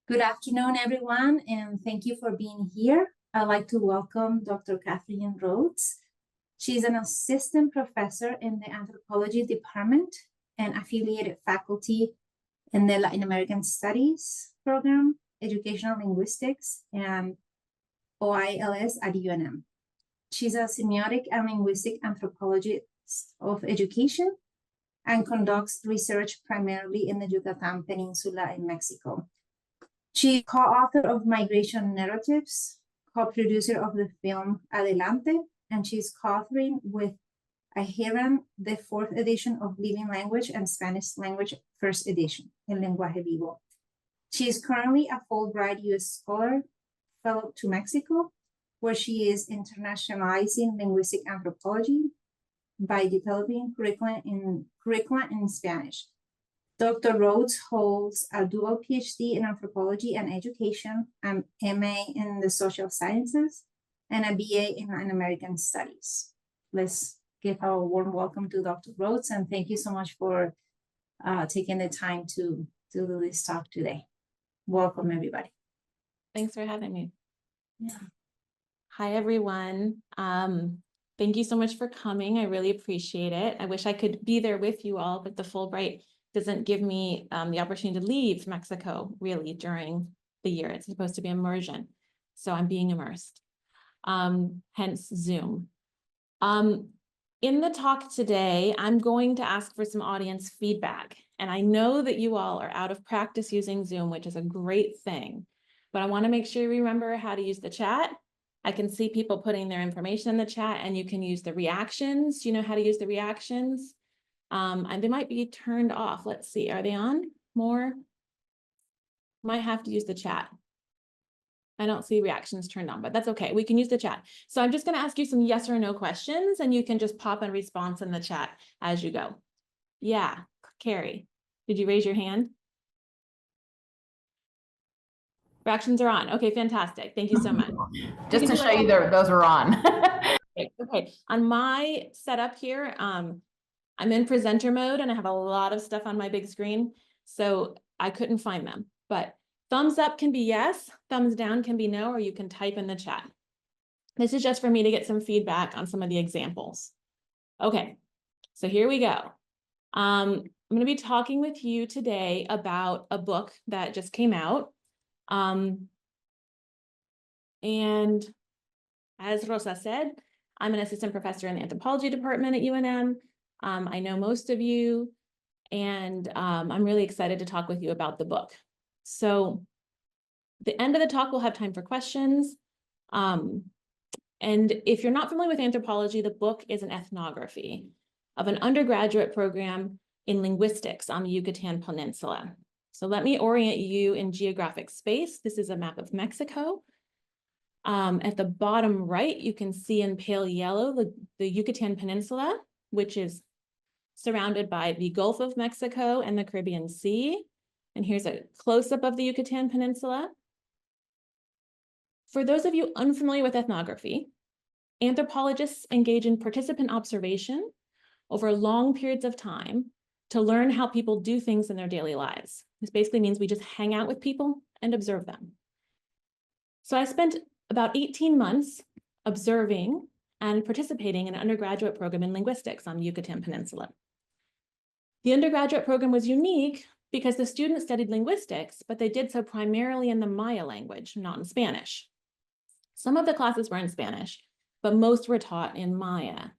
Good afternoon, everyone, and thank you for being here. I'd like to welcome Dr. Kathleen Rhodes. She's an assistant professor in the Anthropology department and affiliated faculty in the Latin American Studies program, Educational Linguistics, and OILS at UNM. She's a semiotic and linguistic anthropologist of education and conducts research primarily in the Yucatan Peninsula in Mexico. She's co-author of Migration Narratives, co-producer of the film Adelante, and she's co-authoring with Ahiran the 4th edition of Living Language and Spanish Language First Edition in Lenguaje Vivo. She is currently a Fulbright U.S. Scholar Fellow to Mexico, where she is internationalizing linguistic anthropology by developing curricula in Spanish. Dr. Rhodes holds a dual PhD in anthropology and education, an MA in the social sciences, and a BA in Latin American studies. Let's give a warm welcome to Dr. Rhodes, and thank you so much for taking the time to do this talk today. Welcome, everybody. Thanks for having me. Yeah. Hi, everyone. Thank you so much for coming. I really appreciate it. I wish I could be there with you all, but the Fulbright doesn't give me the opportunity to leave Mexico really during the year. It's supposed to be immersion. So I'm being immersed, hence Zoom. In the talk today, I'm going to ask for some audience feedback. And I know that you all are out of practice using Zoom, which is a great thing. But I want to make sure you remember how to use the chat. I can see people putting their information in the chat, and you can use the reactions. You know how to use the reactions? And they might be turned off. Let's see, are they on more? Might have to use the chat. I don't see reactions turned on, but that's okay. We can use the chat. So I'm just going to ask you some yes or no questions, and you can just pop a response in the chat as you go. Yeah, Carrie, did you raise your hand? Reactions are on. Okay, fantastic. Thank you so much. Just to show you those are on. Okay, on my setup here, I'm in presenter mode and I have a lot of stuff on my big screen, so I couldn't find them. But thumbs up can be yes, thumbs down can be no, or you can type in the chat. This is just for me to get some feedback on some of the examples. Okay, so here we go. I'm going to be talking with you today about a book that just came out. And as Rosa said, I'm an assistant professor in the anthropology department at UNM. I know most of you, and I'm really excited to talk with you about the book. So at the end of the talk, we'll have time for questions. And if you're not familiar with anthropology, the book is an ethnography of an undergraduate program in linguistics on the Yucatan Peninsula. So let me orient you in geographic space. This is a map of Mexico. At the bottom right, you can see in pale yellow the Yucatan Peninsula, which is surrounded by the Gulf of Mexico and the Caribbean Sea. And here's a close-up of the Yucatan Peninsula. For those of you unfamiliar with ethnography, anthropologists engage in participant observation over long periods of time to learn how people do things in their daily lives. This basically means we just hang out with people and observe them. So I spent about 18 months observing and participating in an undergraduate program in linguistics on the Yucatan Peninsula. The undergraduate program was unique because the students studied linguistics, but they did so primarily in the Maya language, not in Spanish. Some of the classes were in Spanish, but most were taught in Maya.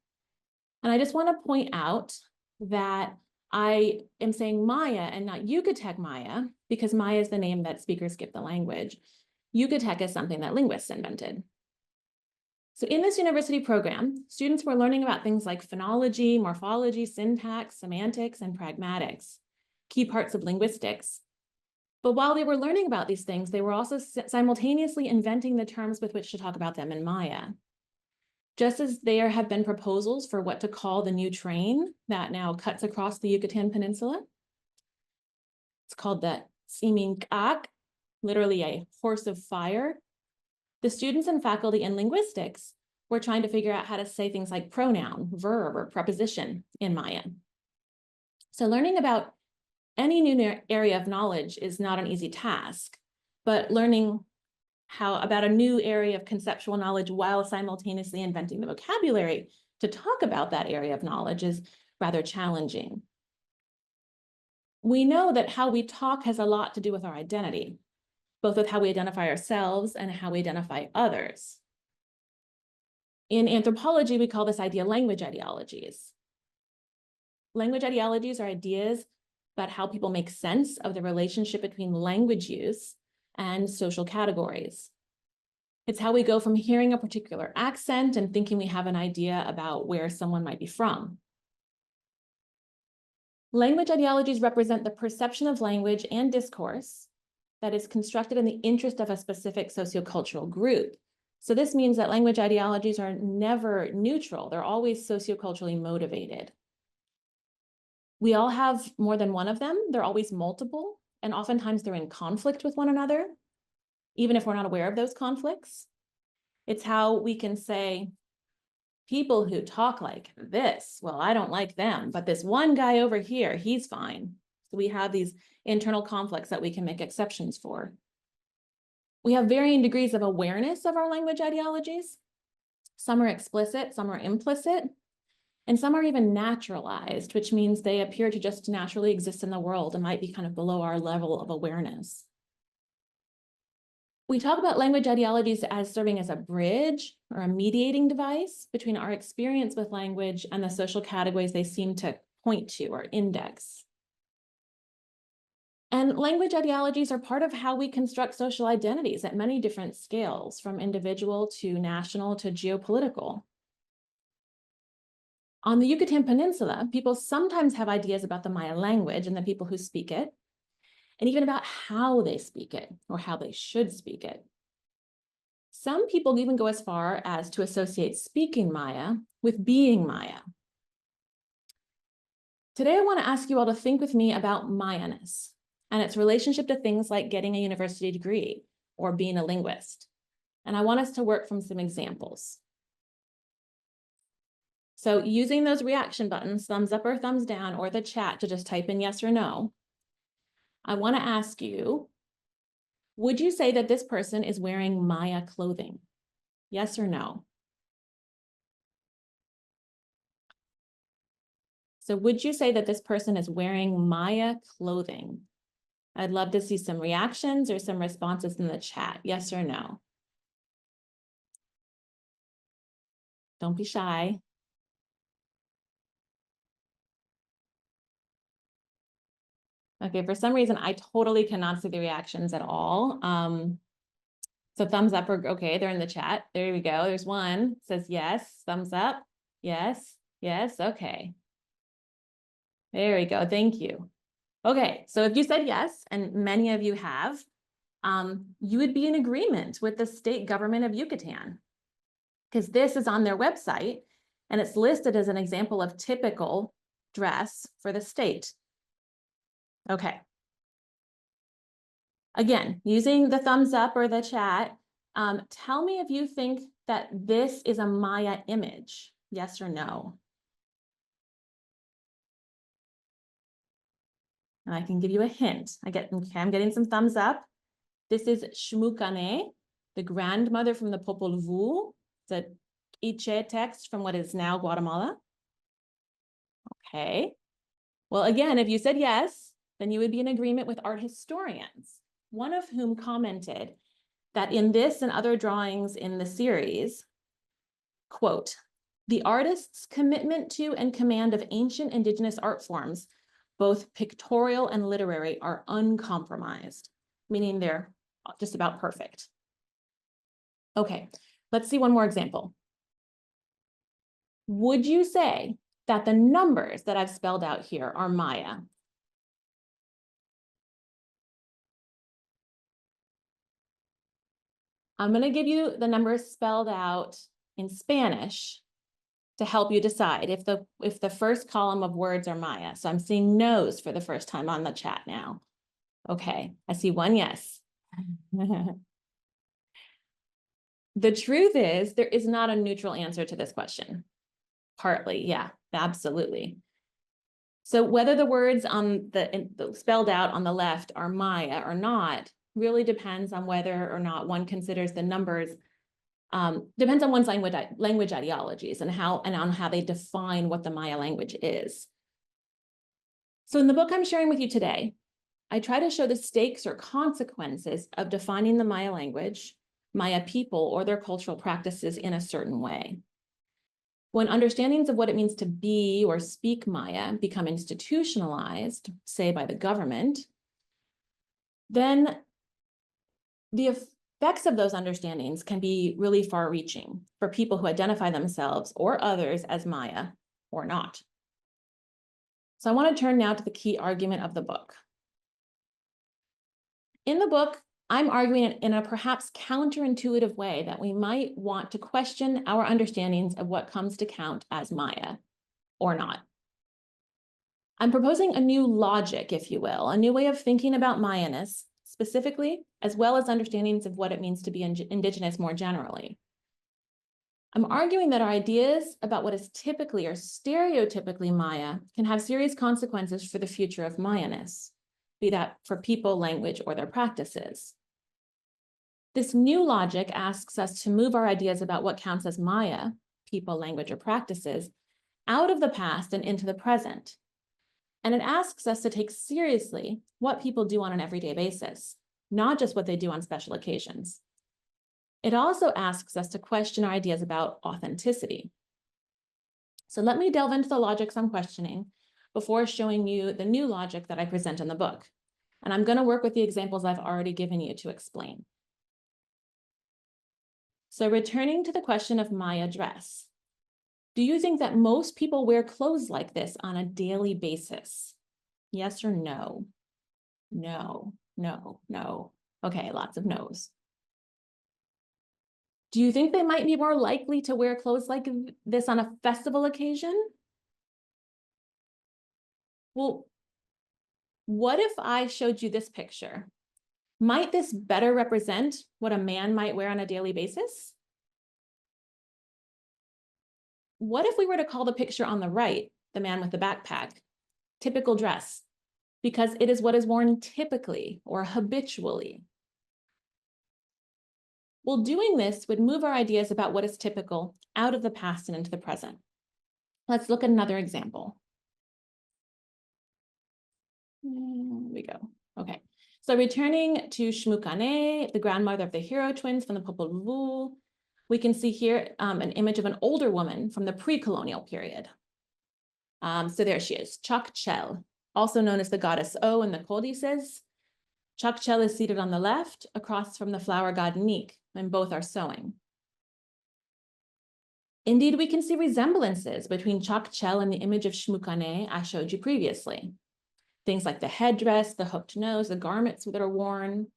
And I just want to point out that I am saying Maya and not Yucatec Maya, because Maya is the name that speakers give the language. Yucatec is something that linguists invented. So in this university program, students were learning about things like phonology, morphology, syntax, semantics, and pragmatics, key parts of linguistics. But while they were learning about these things, they were also simultaneously inventing the terms with which to talk about them in Maya. Just as there have been proposals for what to call the new train that now cuts across the Yucatan Peninsula. It's called the Simingak, literally a horse of fire. The students and faculty in linguistics were trying to figure out how to say things like pronoun, verb, or preposition in Maya. So learning about any new area of knowledge is not an easy task, but learning about a new area of conceptual knowledge while simultaneously inventing the vocabulary to talk about that area of knowledge is rather challenging. We know that how we talk has a lot to do with our identity, both with how we identify ourselves and how we identify others. In anthropology, we call this idea language ideologies. Language ideologies are ideas about how people make sense of the relationship between language use and social categories. It's how we go from hearing a particular accent and thinking we have an idea about where someone might be from. Language ideologies represent the perception of language and discourse that is constructed in the interest of a specific sociocultural group. So this means that language ideologies are never neutral. They're always socioculturally motivated. We all have more than one of them. They're always multiple, and oftentimes they're in conflict with one another, even if we're not aware of those conflicts. It's how we can say, people who talk like this, well, I don't like them, but this one guy over here, he's fine. So we have these internal conflicts that we can make exceptions for. We have varying degrees of awareness of our language ideologies. Some are explicit, some are implicit, and some are even naturalized, which means they appear to just naturally exist in the world and might be kind of below our level of awareness. We talk about language ideologies as serving as a bridge or a mediating device between our experience with language and the social categories they seem to point to or index. And language ideologies are part of how we construct social identities at many different scales, from individual to national to geopolitical. On the Yucatan Peninsula, people sometimes have ideas about the Maya language and the people who speak it, and even about how they speak it or how they should speak it. Some people even go as far as to associate speaking Maya with being Maya. Today, I want to ask you all to think with me about Maya-ness and its relationship to things like getting a university degree or being a linguist. And I want us to work from some examples. So using those reaction buttons, thumbs up or thumbs down, or the chat to just type in yes or no, I want to ask you, would you say that this person is wearing Maya clothing? Yes or no? So would you say that this person is wearing Maya clothing? I'd love to see some reactions or some responses in the chat. Yes or no? Don't be shy. Okay, for some reason, I totally cannot see the reactions at all. So thumbs up or okay, they're in the chat. There we go. There's one. It says yes, thumbs up. Yes, yes, okay. There we go. Thank you. Okay, so if you said yes, and many of you have, you would be in agreement with the state government of Yucatan, because this is on their website and it's listed as an example of typical dress for the state. Okay. Again, using the thumbs up or the chat, tell me if you think that this is a Maya image, yes or no. And I can give you a hint. I'm getting some thumbs up. This is Shmukane, the grandmother from the Popol Vuh, the Quiche text from what is now Guatemala. Okay. Well, again, if you said yes, then you would be in agreement with art historians, one of whom commented that in this and other drawings in the series, quote, the artist's commitment to and command of ancient indigenous art forms, both pictorial and literary, are uncompromised, meaning they're just about perfect. Okay, let's see one more example. Would you say that the numbers that I've spelled out here are Maya? I'm going to give you the numbers spelled out in Spanish to help you decide if the first column of words are Maya. So I'm seeing no's for the first time on the chat now. Okay, I see one yes. The truth is, there is not a neutral answer to this question. Partly, yeah, absolutely. So whether the words on the spelled out on the left are Maya or not really depends on whether or not one considers the numbers, depends on one's language ideologies and on how they define what the Maya language is. So in the book I'm sharing with you today, I try to show the stakes or consequences of defining the Maya language, Maya people, or their cultural practices in a certain way. When understandings of what it means to be or speak Maya become institutionalized, say by the government, then the effects of those understandings can be really far-reaching for people who identify themselves or others as Maya or not. So I want to turn now to the key argument of the book. In the book, I'm arguing in a perhaps counterintuitive way that we might want to question our understandings of what comes to count as Maya or not. I'm proposing a new logic, if you will, a new way of thinking about Maya-ness specifically, as well as understandings of what it means to be indigenous more generally. I'm arguing that our ideas about what is typically or stereotypically Maya can have serious consequences for the future of Maya-ness, be that for people, language, or their practices. This new logic asks us to move our ideas about what counts as Maya, people, language, or practices, out of the past and into the present. And it asks us to take seriously what people do on an everyday basis, not just what they do on special occasions. It also asks us to question our ideas about authenticity. So let me delve into the logics I'm questioning before showing you the new logic that I present in the book. And I'm going to work with the examples I've already given you to explain. So returning to the question of Maya dress, do you think that most people wear clothes like this on a daily basis? Yes or no? No, no, no. Okay, lots of no's. Do you think they might be more likely to wear clothes like this on a festival occasion? Well, what if I showed you this picture? Might this better represent what a man might wear on a daily basis? What if we were to call the picture on the right, the man with the backpack, typical dress, because it is what is worn typically or habitually? Well, doing this would move our ideas about what is typical out of the past and into the present. Let's look at another example. Here we go. Okay, so returning to Shmukane, the grandmother of the hero twins from the Popol Vuh, we can see here an image of an older woman from the pre-colonial period. So there she is, Chakchel, also known as the goddess O in the codices. Chakchel is seated on the left, across from the flower god Nik, and both are sewing. Indeed, we can see resemblances between Chakchel and the image of Shmukane I showed you previously. Things like the headdress, the hooked nose, the garments that are worn.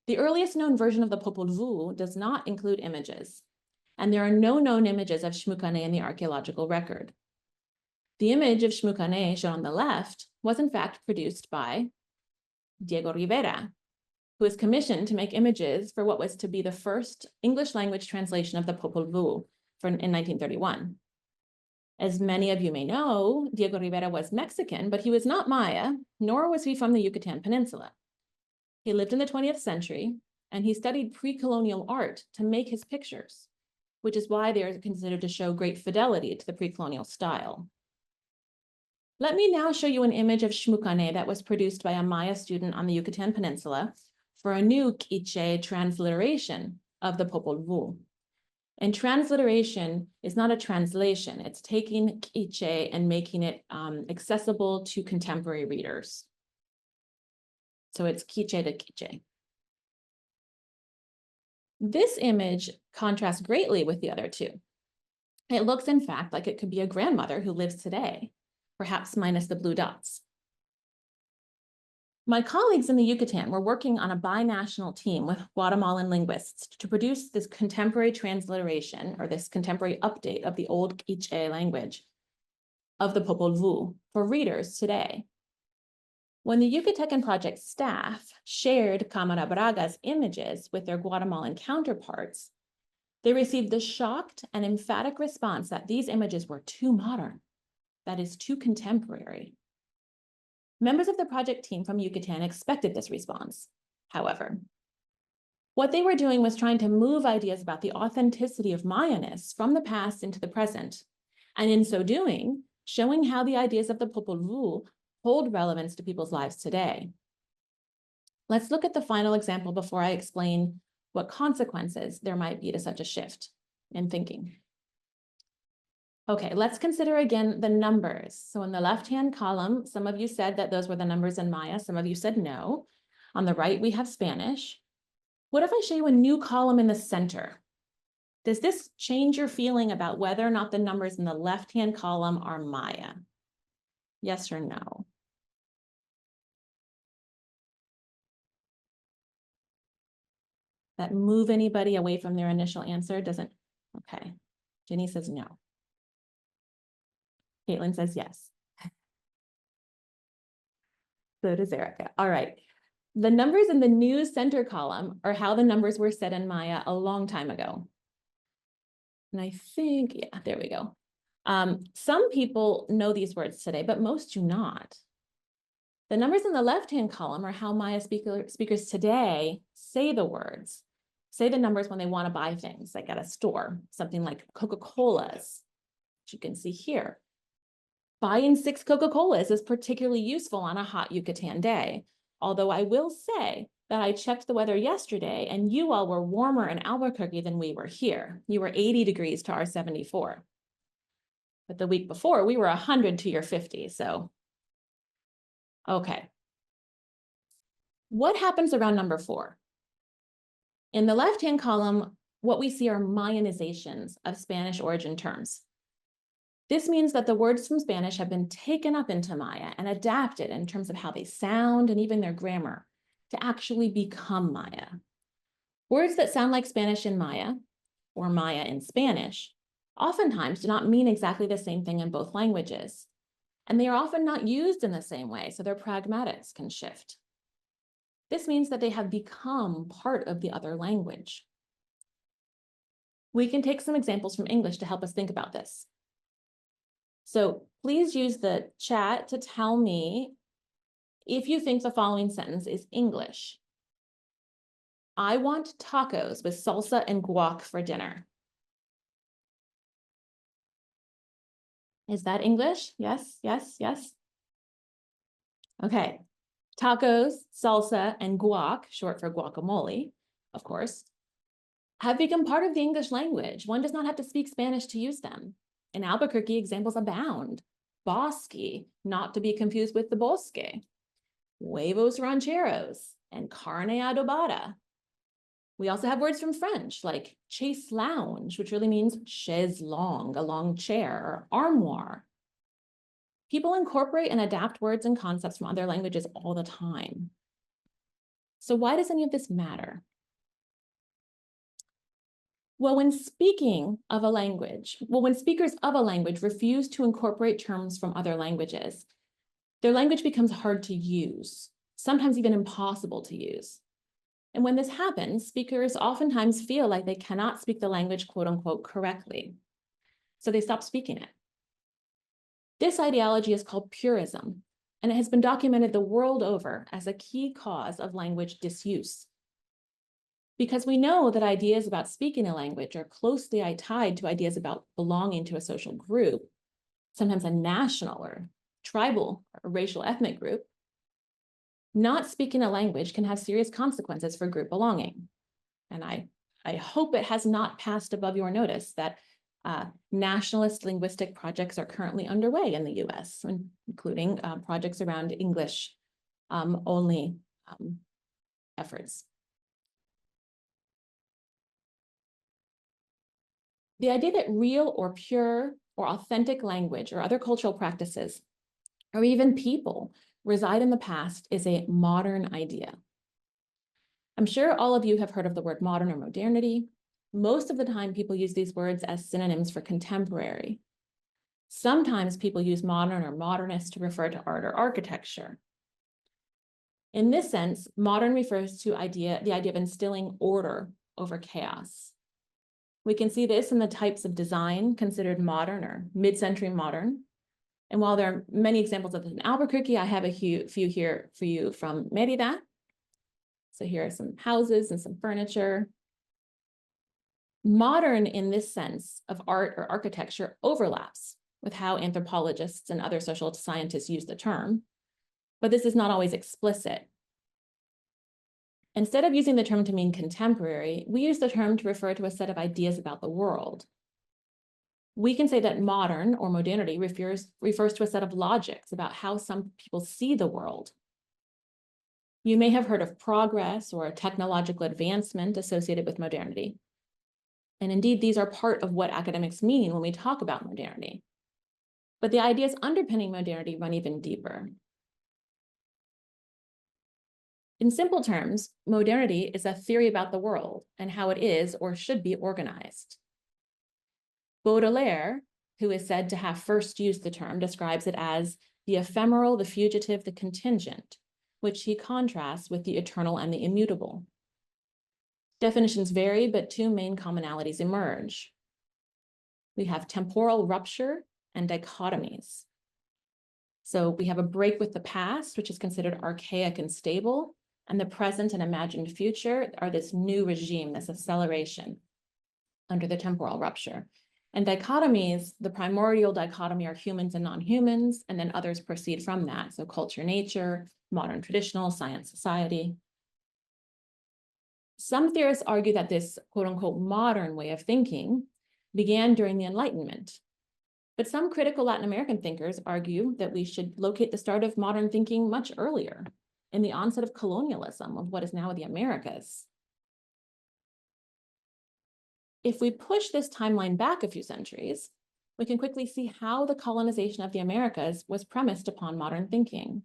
The earliest known version of the Popol Vuh does not include images, and there are no known images of Shmukane in the archaeological record. The image of Shmukane shown on the left was in fact produced by Diego Rivera, who was commissioned to make images for what was to be the first English language translation of the Popol Vuh in 1931. As many of you may know, Diego Rivera was Mexican, but he was not Maya, nor was he from the Yucatan Peninsula. He lived in the 20th century, and he studied pre-colonial art to make his pictures, which is why they are considered to show great fidelity to the pre-colonial style. Let me now show you an image of Shmukane that was produced by a Maya student on the Yucatan Peninsula for a new Quiche transliteration of the Popol Vuh. And transliteration is not a translation. It's taking Quiche and making it accessible to contemporary readers. So it's Quiche to Quiche. This image contrasts greatly with the other two. It looks, in fact, like it could be a grandmother who lives today, perhaps minus the blue dots. My colleagues in the Yucatan were working on a binational team with Guatemalan linguists to produce this contemporary transliteration, or this contemporary update of the old Quiche language of the Popol Vuh for readers today. When the Yucatecan project staff shared Cámara Braga's images with their Guatemalan counterparts, they received the shocked and emphatic response that these images were too modern, that is, too contemporary. Members of the project team from Yucatan expected this response. However, what they were doing was trying to move ideas about the authenticity of Maya-ness from the past into the present, and in so doing, showing how the ideas of the Popol Vuh hold relevance to people's lives today. Let's look at the final example before I explain what consequences there might be to such a shift in thinking. Okay, let's consider again the numbers. So in the left-hand column, some of you said that those were the numbers in Maya. Some of you said no. On the right, we have Spanish. What if I show you a new column in the center? Does this change your feeling about whether or not the numbers in the left-hand column are Maya? Yes or no? That move anybody away from their initial answer? Doesn't? Okay. Jenny says no. Caitlin says yes. So does Erica. All right. The numbers in the new center column are how the numbers were said in Maya a long time ago. And I think, yeah, there we go. Some people know these words today, but most do not. The numbers in the left-hand column are how Maya speakers today say the words, say the numbers when they want to buy things, like at a store, something like Coca-Colas, which you can see here. Buying 6 Coca-Colas is particularly useful on a hot Yucatan day. Although I will say that I checked the weather yesterday and you all were warmer in Albuquerque than we were here. You were 80 degrees to our 74. But the week before, we were 100 to your 50, so. Okay. What happens around number 4? In the left-hand column, what we see are Mayanizations of Spanish origin terms. This means that the words from Spanish have been taken up into Maya and adapted in terms of how they sound and even their grammar to actually become Maya. Words that sound like Spanish in Maya or Maya in Spanish oftentimes do not mean exactly the same thing in both languages. And they are often not used in the same way, so their pragmatics can shift. This means that they have become part of the other language. We can take some examples from English to help us think about this. So please use the chat to tell me if you think the following sentence is English. I want tacos with salsa and guac for dinner. Is that English? Yes, yes, yes. Okay. Tacos, salsa, and guac, short for guacamole, of course, have become part of the English language. One does not have to speak Spanish to use them. In Albuquerque, examples abound. Bosque, not to be confused with the bosque. Huevos rancheros and carne adobada. We also have words from French like chaise lounge, which really means chaise longue, a long chair, or armoire. People incorporate and adapt words and concepts from other languages all the time. So why does any of this matter? Well, when speakers of a language refuse to incorporate terms from other languages, their language becomes hard to use, sometimes even impossible to use. And when this happens, speakers oftentimes feel like they cannot speak the language, quote unquote, correctly. So they stop speaking it. This ideology is called purism, and it has been documented the world over as a key cause of language disuse. Because we know that ideas about speaking a language are closely tied to ideas about belonging to a social group, sometimes a national or tribal or racial ethnic group, not speaking a language can have serious consequences for group belonging. And I hope it has not passed above your notice that nationalist linguistic projects are currently underway in the US, including projects around English only efforts. The idea that real or pure or authentic language or other cultural practices, or even people, reside in the past is a modern idea. I'm sure all of you have heard of the word modern or modernity. Most of the time, people use these words as synonyms for contemporary. Sometimes people use modern or modernist to refer to art or architecture. In this sense, modern refers to the idea of instilling order over chaos. We can see this in the types of design considered modern or mid-century modern, And while there are many examples of this in Albuquerque, I have a few here for you from Mérida. So here are some houses and some furniture. Modern in this sense of art or architecture overlaps with how anthropologists and other social scientists use the term, but this is not always explicit. Instead of using the term to mean contemporary, we use the term to refer to a set of ideas about the world. We can say that modern or modernity refers to a set of logics about how some people see the world. You may have heard of progress or a technological advancement associated with modernity. And indeed, these are part of what academics mean when we talk about modernity. But the ideas underpinning modernity run even deeper. In simple terms, modernity is a theory about the world and how it is or should be organized. Baudelaire, who is said to have first used the term, describes it as the ephemeral, the fugitive, the contingent, which he contrasts with the eternal and the immutable. Definitions vary, but two main commonalities emerge. We have temporal rupture and dichotomies. So we have a break with the past, which is considered archaic and stable, and the present and imagined future are this new regime, this acceleration under the temporal rupture. And dichotomies, the primordial dichotomy are humans and non-humans, and then others proceed from that. So culture, nature, modern, traditional, science, society. Some theorists argue that this quote unquote modern way of thinking began during the Enlightenment. But some critical Latin American thinkers argue that we should locate the start of modern thinking much earlier, in the onset of colonialism of what is now the Americas. If we push this timeline back a few centuries, we can quickly see how the colonization of the Americas was premised upon modern thinking.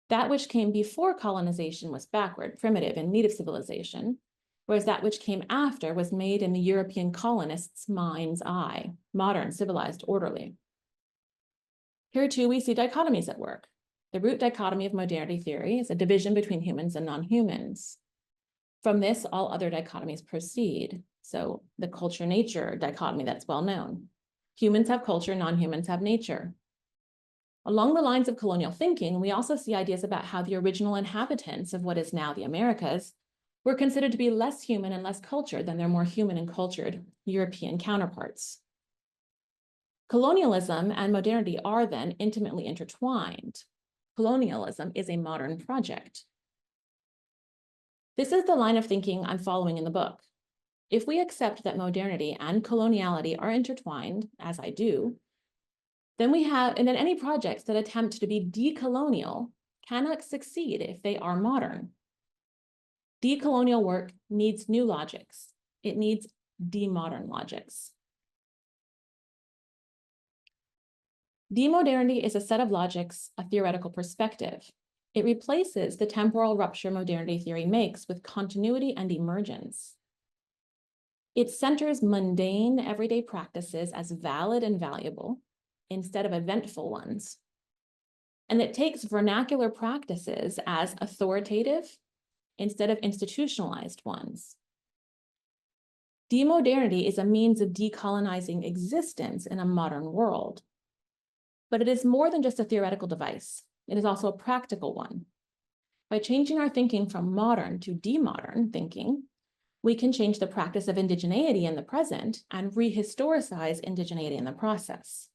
That which came before colonization was backward, primitive, in need of civilization, whereas that which came after was made in the European colonists' mind's eye, modern, civilized, orderly. Here too, we see dichotomies at work. The root dichotomy of modernity theory is a division between humans and non-humans. From this, all other dichotomies proceed. So the culture-nature dichotomy that's well known. Humans have culture, non-humans have nature. Along the lines of colonial thinking, we also see ideas about how the original inhabitants of what is now the Americas were considered to be less human and less cultured than their more human and cultured European counterparts. Colonialism and modernity are then intimately intertwined. Colonialism is a modern project. This is the line of thinking I'm following in the book. If we accept that modernity and coloniality are intertwined, as I do, then any projects that attempt to be decolonial cannot succeed if they are modern. Decolonial work needs new logics. It needs demodern logics. Demodernity is a set of logics, a theoretical perspective. It replaces the temporal rupture modernity theory makes with continuity and emergence. It centers mundane, everyday practices as valid and valuable instead of eventful ones. And it takes vernacular practices as authoritative instead of institutionalized ones. Demodernity is a means of decolonizing existence in a modern world. But it is more than just a theoretical device. It is also a practical one. By changing our thinking from modern to demodern thinking, we can change the practice of indigeneity in the present and rehistoricize indigeneity in the process.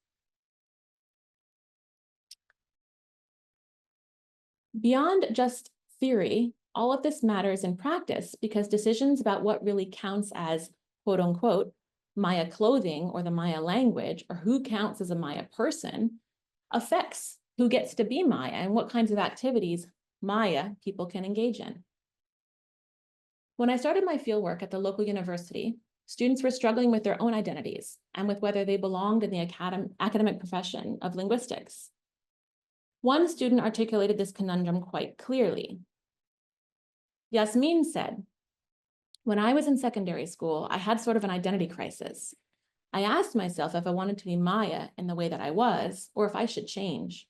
Beyond just theory, all of this matters in practice because decisions about what really counts as quote unquote Maya clothing or the Maya language, or who counts as a Maya person, affects who gets to be Maya and what kinds of activities Maya people can engage in. When I started my fieldwork at the local university, students were struggling with their own identities and with whether they belonged in the academic profession of linguistics. One student articulated this conundrum quite clearly. Yasmin said, "When I was in secondary school, I had sort of an identity crisis. I asked myself if I wanted to be Maya in the way that I was, or if I should change.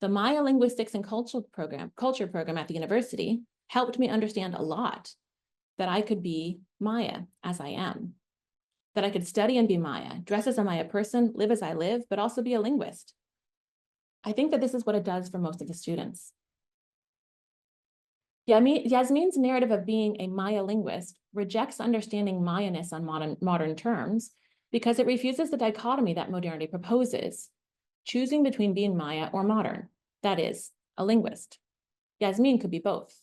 The Maya Linguistics and Culture program at the university helped me understand a lot, that I could be Maya as I am, that I could study and be Maya, dress as a Maya person, live as I live, but also be a linguist. I think that this is what it does for most of the students. Yasmin's narrative of being a Maya linguist rejects understanding Maya-ness on modern terms because it refuses the dichotomy that modernity proposes, choosing between being Maya or modern, that is, a linguist. Yasmin could be both.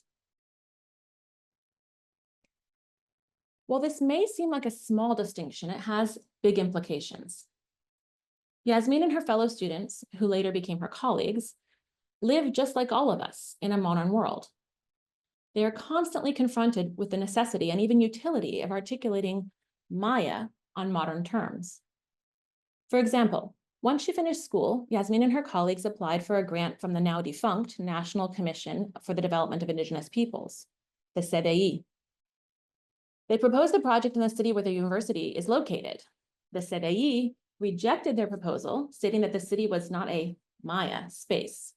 While this may seem like a small distinction, it has big implications. Yasmin and her fellow students, who later became her colleagues, live just like all of us in a modern world. They are constantly confronted with the necessity and even utility of articulating Maya on modern terms. For example, once she finished school, Yasmin and her colleagues applied for a grant from the now defunct National Commission for the Development of Indigenous Peoples, the LAII. They proposed a project in the city where the university is located. The LAII rejected their proposal, stating that the city was not a Maya space,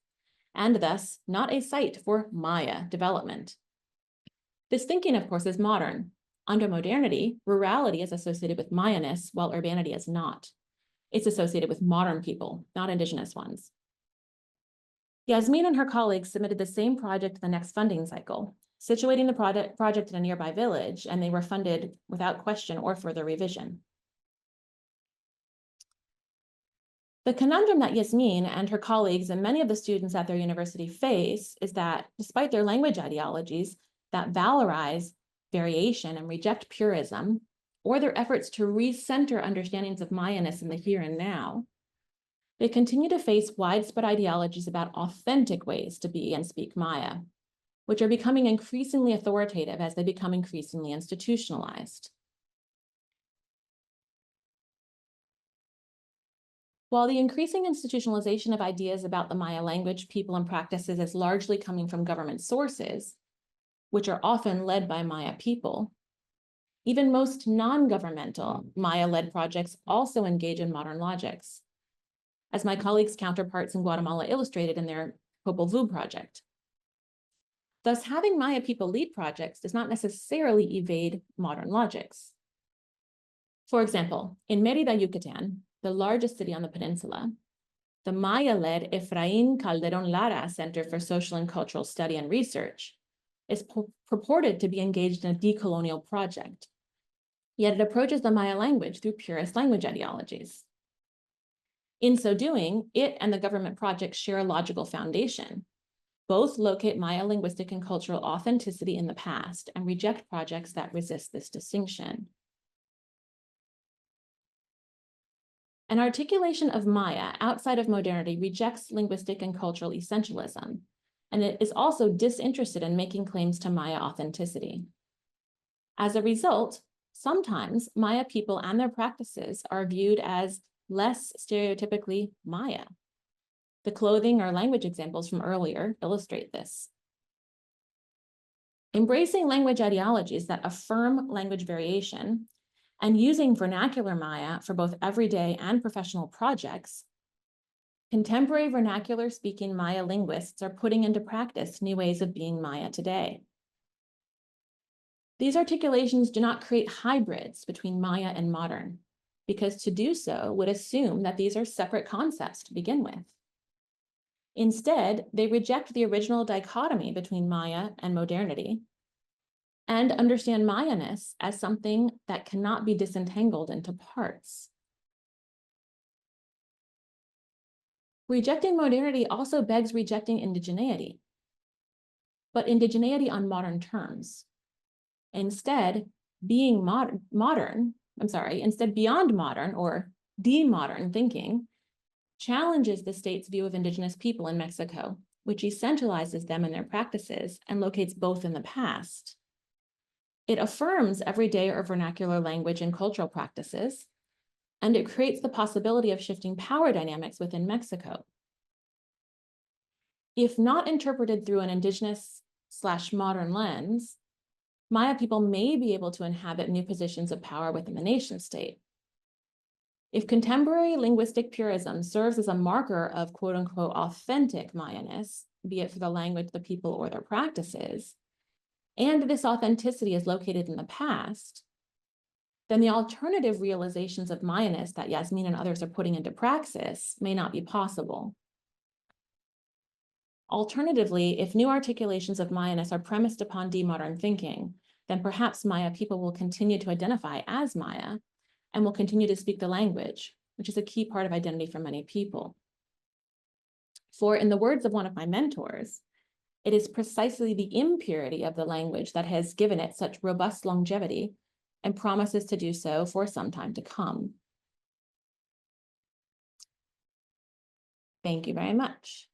and thus not a site for Maya development. This thinking, of course, is modern. Under modernity, rurality is associated with Maya-ness, while urbanity is not. It's associated with modern people, not indigenous ones. Yasmin and her colleagues submitted the same project to the next funding cycle, situating the project in a nearby village, and they were funded without question or further revision. The conundrum that Yasmin and her colleagues and many of the students at their university face is that despite their language ideologies that valorize variation and reject purism, or their efforts to recenter understandings of Maya-ness in the here and now, they continue to face widespread ideologies about authentic ways to be and speak Maya, which are becoming increasingly authoritative as they become increasingly institutionalized. While the increasing institutionalization of ideas about the Maya language, people, and practices is largely coming from government sources, which are often led by Maya people, even most non-governmental Maya-led projects also engage in modern logics, as my colleagues' counterparts in Guatemala illustrated in their Popol Vuh project. Thus, having Maya people lead projects does not necessarily evade modern logics. For example, in Mérida, Yucatan, the largest city on the peninsula, the Maya-led Efraín Calderón Lara Center for Social and Cultural Study and Research is purported to be engaged in a decolonial project, yet it approaches the Maya language through purist language ideologies. In so doing, it and the government project share a logical foundation. Both locate Maya linguistic and cultural authenticity in the past and reject projects that resist this distinction. An articulation of Maya outside of modernity rejects linguistic and cultural essentialism, and it is also disinterested in making claims to Maya authenticity. As a result, sometimes Maya people and their practices are viewed as less stereotypically Maya. The clothing or language examples from earlier illustrate this. Embracing language ideologies that affirm language variation and using vernacular Maya for both everyday and professional projects, contemporary vernacular-speaking Maya linguists are putting into practice new ways of being Maya today. These articulations do not create hybrids between Maya and modern, because to do so would assume that these are separate concepts to begin with. Instead, they reject the original dichotomy between Maya and modernity and understand Maya-ness as something that cannot be disentangled into parts. Rejecting modernity also begs rejecting indigeneity, but indigeneity on modern terms. Instead, beyond modern or demodern thinking challenges the state's view of indigenous people in Mexico, which essentializes them in their practices and locates both in the past. It affirms everyday or vernacular language and cultural practices, and it creates the possibility of shifting power dynamics within Mexico. If not interpreted through an indigenous/modern lens, Maya people may be able to inhabit new positions of power within the nation state. If contemporary linguistic purism serves as a marker of quote unquote authentic Maya-ness, be it for the language, the people, or their practices, and this authenticity is located in the past, then the alternative realizations of Maya-ness that Yasmin and others are putting into praxis may not be possible. Alternatively, if new articulations of Maya-ness are premised upon demodern thinking, then perhaps Maya people will continue to identify as Maya and will continue to speak the language, which is a key part of identity for many people. For in the words of one of my mentors, it is precisely the impurity of the language that has given it such robust longevity and promises to do so for some time to come. Thank you very much.